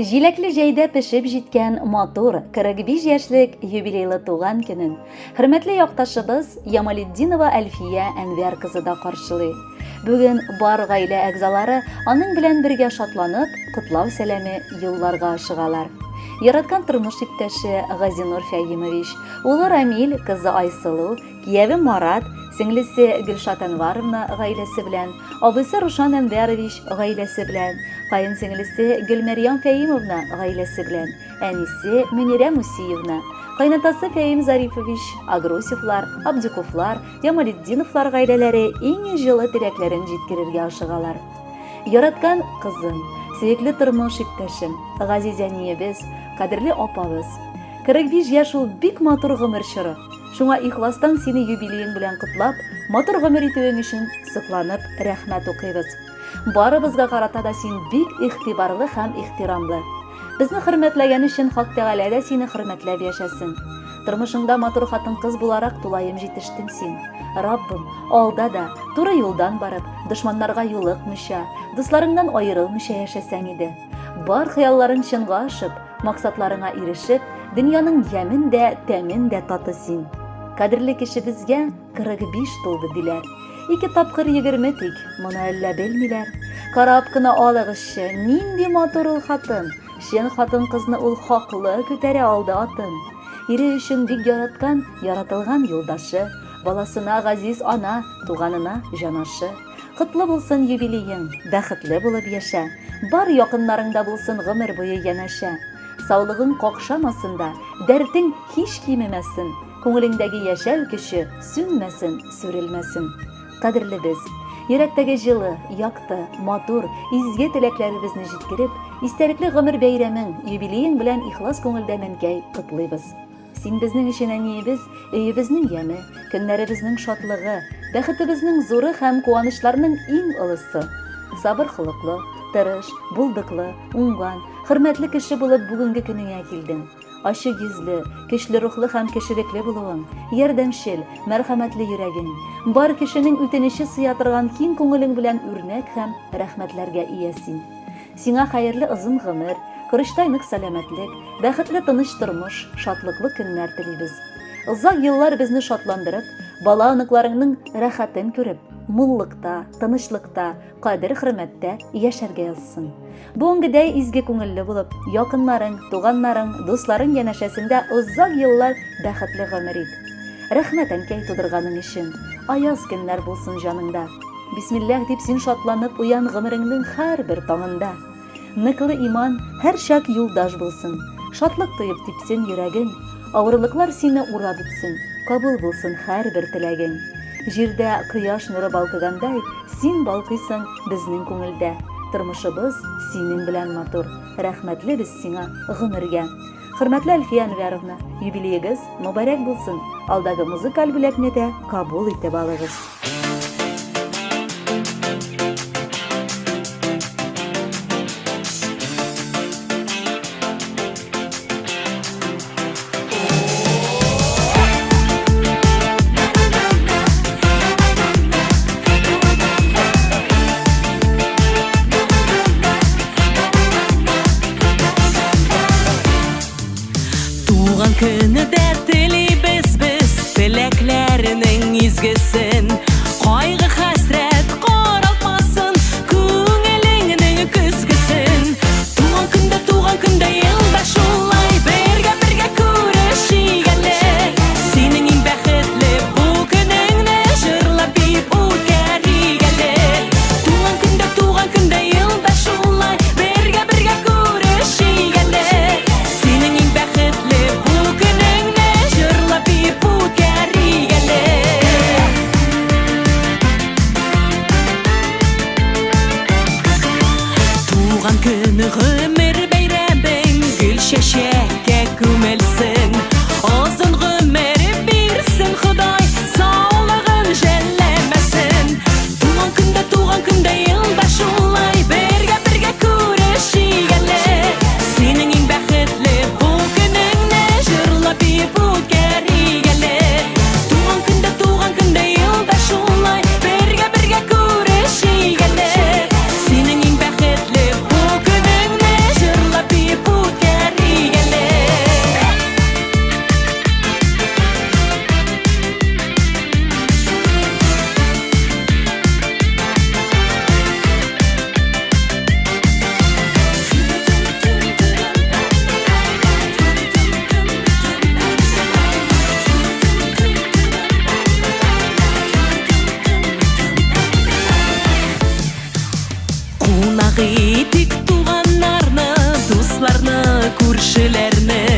Җиләкле җәйдә пешеп җиткән матур 45 яшьлек юбилейлы туган көнен хөрмәтле якташыбыз Ямалетдинова Әлфия Әнвәр кызы да каршылый. Бүген бар гаилә әгъзалары аның белән бергә шатланып, котлау сәламе юлларга ашыгалар. Яраткан тормыш иптәше Газинур Фәйимович, улы Рамил, кызы Айсылу, кияве Марат, сеңлесе Гөлшат Әнваровна гаиләсе белән, абысы Рушан Әнвәрович гаиләсе белән, кайын сеңлесе Гөлмәрьям Фәйимовна гаиләсе белән, әнисе Мөнирә Мусиевна, кайнатасы Фәим Зарифович, Агрусевлар, Абдюковлар, Ямалетдиновлар гаиләләре иң җылы теләкләрен җиткерергә ашыгалар. Яраткан кызым, сөекле тормыш иптәшем, Газизә ниябез, кадерле апабыз. 45 яшь ул бик матур гомер чоры. Шуңа ихластан сине юбилеең белән котлап, матур гомер итүең өчен сокланып рәхмәт укыйбыз. Барыбызга карата да син бик игътибарлы һәм ихтирамлы. Безне хөрмәтләгән өчен Хак Тәгалә дә сине хөрмәтләп яшәсен. Тормышыңда матур хатын-кыз буларак тулаем җитештең син. Раббым, алда да туры юлдан барып, дошманнарга юлыкмыйча, дусларыңнан аерылмыйча яшәсәң иде. Бар хыялларың чынга ашып, максатларыңа ирешеп, дөньяның ямен дә, тәмен дә таты син. Кадерле кешебезгә 45 тулды диләр. 2 тапкыр 20 тик, моны әллә белмиләр. Карап кына алыгызчы, нинди матур ул хатын. Шен хатын-кызны ул хаклы күтәрә алды атын. Ире өчен бик яраткан, яратылган юлдашы, баласына газиз ана, туганына җанашы. Котлы булсын юбилеең, бәхетле булып яшә. Бар якыннарыңда булсын гомер буе янәшә. Саулыгың какшамасын да, дәртең һич кимемәсен. Күңелеңдәге яшәү көче сүнмәсен, сүрелмәсен. Кадерле без, йөрәктәге җылы, якты, матур, изге теләкләребезне җиткереп, истәлекле гомер бәйрәмең, юбилеең белән ихлас күңелдән әнкәй котлыйбыз. Син безнең өчен әниебез, өебезнең яме, көннәребезнең шатлыгы, бәхетебезнең зуры һәм куанычларның иң олысы. Сабыр холыклы, тырыш, булдыклы, уңган, хөрмәтле кеше булып бүгенге көнеңә килдең. Ачы йөзле, көчле рухлы һәм кешелекле булуың, ярдәмчел, мәрхәмәтле йөрәгең, бар кешенең үтенече сыя торган киң күңелең белән үрнәк һәм рәхмәтләргә ия син. Сиңа хәерле озын гомер, көрәштә нык сәламәтлек, бәхетле тыныч тормыш, шатлыклы көннәр телибез. Озак еллар безне шатландырып, бала оныкларыңның рәхәтен күреп, муллыкта, тынычлыкта, кадер-хөрмәттә яшәргә язсын. Бүгенгедәй изге күңелле булып, якыннарың, туганнарың, дусларың янәшәсендә озак еллар бәхетле гомер ит. Рәхмәт әнкәй тудырганың өчен. Аяз көннәр булсын җаныңда. Бисмиллаһ дип син шатланып уян гомереңнең һәрбер таңында. Ныклы иман һәр чак юлдаш булсын. Шатлык тоеп типсен йөрәгең. Авырлыклар сине урап үтсен. Кабул булсын һәрбер теләгең. Җирдә кояш нуры балкыгандай, син балкыйсың безнең күңелдә. Тормышыбыз синең белән матур. Рәхмәтле без сиңа гомергә. Хөрмәтле Әлфия Әнвәровна, юбилеегез мөбарәк булсын. Алдагы музыкаль бүләкне дә кабул итеп алыгыз. Көне дә телибез без теләкләренең изгесен, кайгы хәсрәт каралмасын күңелеңнең көзгесен. Туган көндә елда шулай бергә күрешик әле. Синең иң бәхетле бу көнеңне җырлап бик үткәрик әле. Туган көндә елда шулай бергә күрешик әле. Синең иң бәхетле көне гомер бәйрәмең гөл чәчәккә күмелсен. Озын гомер бирсен Ходай, саулыгын жәлләмәсен. Туган көндә елда шулай бергә күрешик әле. Синең иң бәхетле бу көнеңне җырлап бик үткәрик әле. Туган көндә елда шулай бергә күрешик әле. Синең иң бәхетле бу көнеңне җырлап бик Кунак итик туганнарны, дусларны, күршеләрне.